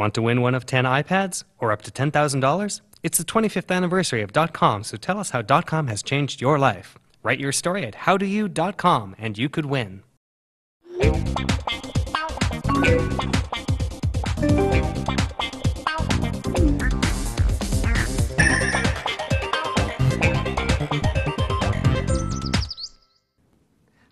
Want to win one of 10 iPads or up to $10,000? It's the 25th anniversary of .com, so tell us how .com has changed your life. Write your story at howdoyou.com and you could win.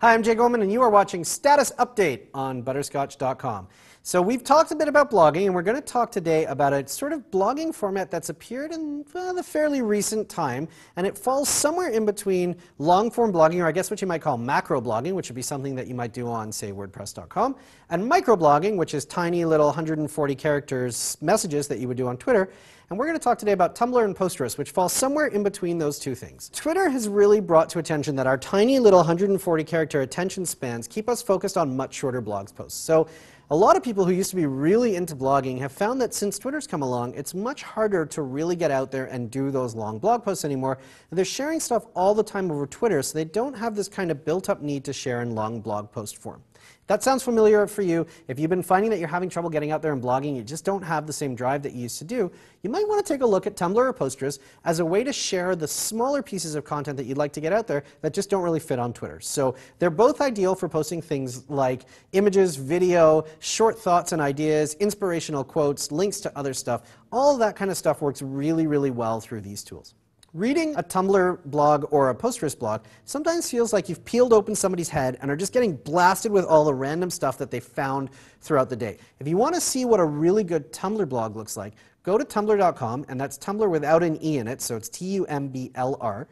Hi, I'm Jay Goldman, and you are watching Status Update on Butterscotch.com. So we've talked a bit about blogging, and we're going to talk today about a sort of blogging format that's appeared in the fairly recent time, and it falls somewhere in between long-form blogging, or I guess what you might call macro blogging, which would be something that you might do on, say, WordPress.com, and microblogging, which is tiny little 140 characters messages that you would do on Twitter. And we're going to talk today about Tumblr and Posterous, which fall somewhere in between those two things. Twitter has really brought to attention that our tiny little 140 character attention spans keep us focused on much shorter blog posts. So a lot of people who used to be really into blogging have found that since Twitter's come along, it's much harder to really get out there and do those long blog posts anymore. And they're sharing stuff all the time over Twitter, so they don't have this kind of built-up need to share in long blog post form. That sounds familiar for you. If you've been finding that you're having trouble getting out there and blogging, you just don't have the same drive that you used to do, you might want to take a look at Tumblr or Posterous as a way to share the smaller pieces of content that you'd like to get out there that just don't really fit on Twitter. So they're both ideal for posting things like images, video, short thoughts and ideas, inspirational quotes, links to other stuff. All of that kind of stuff works really, really well through these tools. Reading a Tumblr blog or a Posterous blog sometimes feels like you've peeled open somebody's head and are just getting blasted with all the random stuff that they found throughout the day. If you want to see what a really good Tumblr blog looks like, go to tumblr.com, and that's Tumblr without an E in it, so it's T-U-M-B-L-R.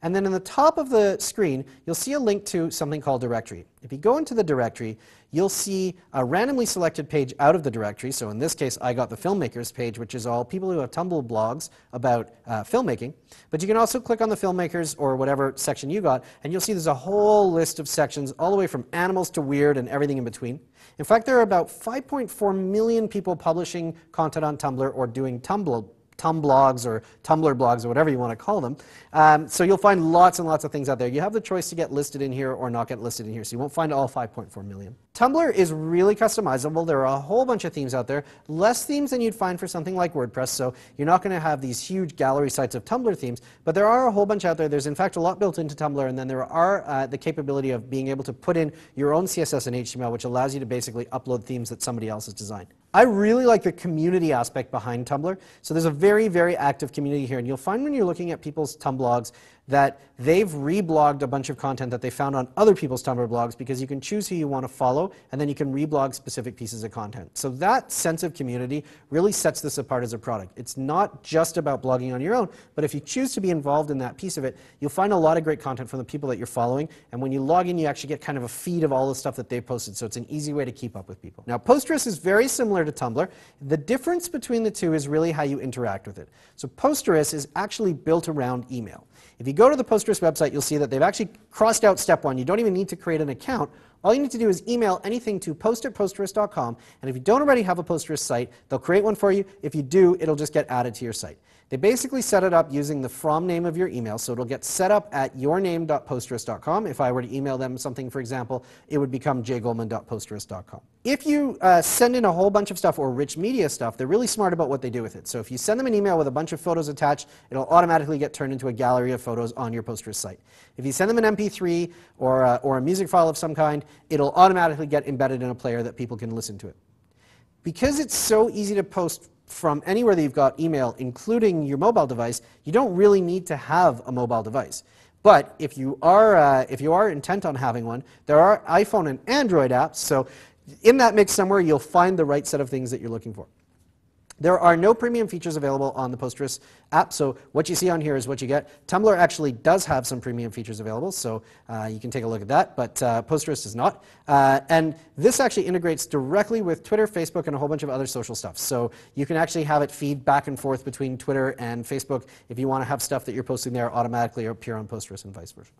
And then in the top of the screen, you'll see a link to something called directory. If you go into the directory, you'll see a randomly selected page out of the directory. So in this case, I got the filmmakers page, which is all people who have Tumblr blogs about filmmaking. But you can also click on the filmmakers or whatever section you got, and you'll see there's a whole list of sections all the way from animals to weird and everything in between. In fact, there are about 5.4 million people publishing content on Tumblr or doing Tumblogs or Tumblr blogs or whatever you want to call them. So you'll find lots and lots of things out there. You have the choice to get listed in here or not get listed in here, so you won't find all 5.4 million. Tumblr is really customizable. There are a whole bunch of themes out there, less themes than you'd find for something like WordPress, so you're not going to have these huge gallery sites of Tumblr themes, but there are a whole bunch out there. There's in fact a lot built into Tumblr, and then there are the capability of being able to put in your own CSS and HTML, which allows you to basically upload themes that somebody else has designed. I really like the community aspect behind Tumblr. So there's a very, very active community here. And you'll find when you're looking at people's Tumblogs that they've reblogged a bunch of content that they found on other people's Tumblr blogs, because you can choose who you want to follow, and then you can reblog specific pieces of content. So that sense of community really sets this apart as a product. It's not just about blogging on your own, but if you choose to be involved in that piece of it, you'll find a lot of great content from the people that you're following. And when you log in, you actually get kind of a feed of all the stuff that they've posted. So it's an easy way to keep up with people. Now, Posterous is very similar to Tumblr. The difference between the two is really how you interact with it. So Posterous is actually built around email. If you go to the Posterous website, you'll see that they've actually crossed out step one. You don't even need to create an account. All you need to do is email anything to post@posterous.com, and if you don't already have a Posterous site, they'll create one for you. If you do, it'll just get added to your site. They basically set it up using the from name of your email, so it'll get set up at yourname.posterous.com. If I were to email them something, for example, it would become jgoldman.posterous.com. If you send in a whole bunch of stuff or rich media stuff, they're really smart about what they do with it. So if you send them an email with a bunch of photos attached, it'll automatically get turned into a gallery of photos on your Posterous site. If you send them an MP3 or a music file of some kind, it'll automatically get embedded in a player that people can listen to it. Because it's so easy to post from anywhere that you've got email, including your mobile device, you don't really need to have a mobile device. But if you are intent on having one, there are iPhone and Android apps, so in that mix somewhere you'll find the right set of things that you're looking for. There are no premium features available on the Posterous app, so what you see on here is what you get. Tumblr actually does have some premium features available, so you can take a look at that, but Posterous does not. And this actually integrates directly with Twitter, Facebook, and a whole bunch of other social stuff. So you can actually have it feed back and forth between Twitter and Facebook if you want to have stuff that you're posting there automatically appear on Posterous and vice versa.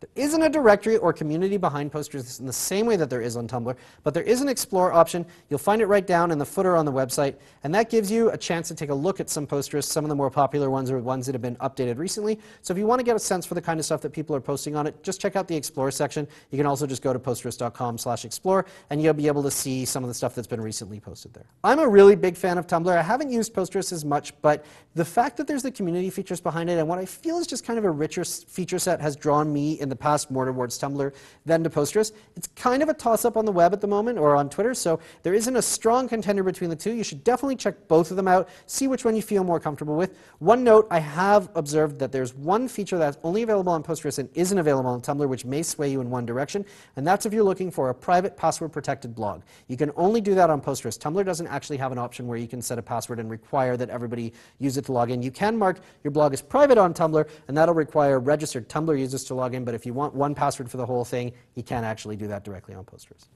There isn't a directory or community behind Posterous in the same way that there is on Tumblr, but there is an Explore option. You'll find it right down in the footer on the website, and that gives you a chance to take a look at some Posterous. Some of the more popular ones are ones that have been updated recently. So if you want to get a sense for the kind of stuff that people are posting on it, just check out the Explore section. You can also just go to posterous.com/explore, and you'll be able to see some of the stuff that's been recently posted there. I'm a really big fan of Tumblr. I haven't used Posterous as much, but the fact that there's the community features behind it and what I feel is just kind of a richer feature set has drawn me in the past more towards Tumblr than to Posterous. It's kind of a toss-up on the web at the moment, or on Twitter, so there isn't a strong contender between the two. You should definitely check both of them out, see which one you feel more comfortable with. One note, I have observed that there's one feature that's only available on Posterous and isn't available on Tumblr, which may sway you in one direction, and that's if you're looking for a private password-protected blog. You can only do that on Posterous. Tumblr doesn't actually have an option where you can set a password and require that everybody use it to log in. You can mark your blog as private on Tumblr, and that'll require registered Tumblr users to log in, but if you want one password for the whole thing, you can't actually do that directly on Posterous.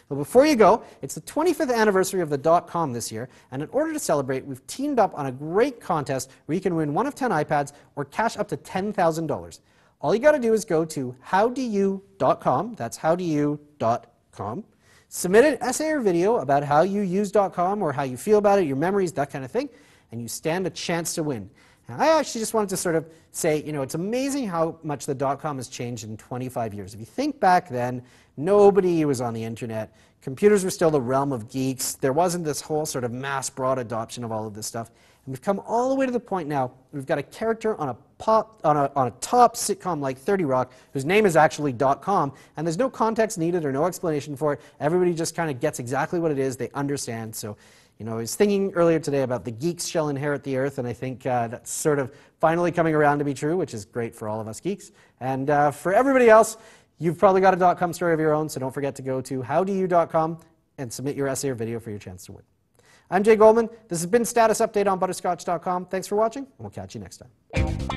But before you go, it's the 25th anniversary of the .com this year, and in order to celebrate, we've teamed up on a great contest where you can win one of 10 iPads or cash up to $10,000. All you got to do is go to howdoyou.com, that's howdoyou.com, submit an essay or video about how you use .com or how you feel about it, your memories, that kind of thing, and you stand a chance to win. And I actually just wanted to sort of say, you know, it's amazing how much the .com has changed in 25 years. If you think back then, nobody was on the internet. Computers were still the realm of geeks. There wasn't this whole sort of mass broad adoption of all of this stuff. And we've come all the way to the point now, we've got a character on a top sitcom like 30 Rock, whose name is actually .com, and there's no context needed or no explanation for it. Everybody just kind of gets exactly what it is. They understand. So, you know, I was thinking earlier today about the geeks shall inherit the earth, and I think that's sort of finally coming around to be true, which is great for all of us geeks. And for everybody else, you've probably got a .com story of your own, so don't forget to go to howdoyou.com and submit your essay or video for your chance to win. I'm Jay Goldman. This has been Status Update on Butterscotch.com. Thanks for watching, and we'll catch you next time.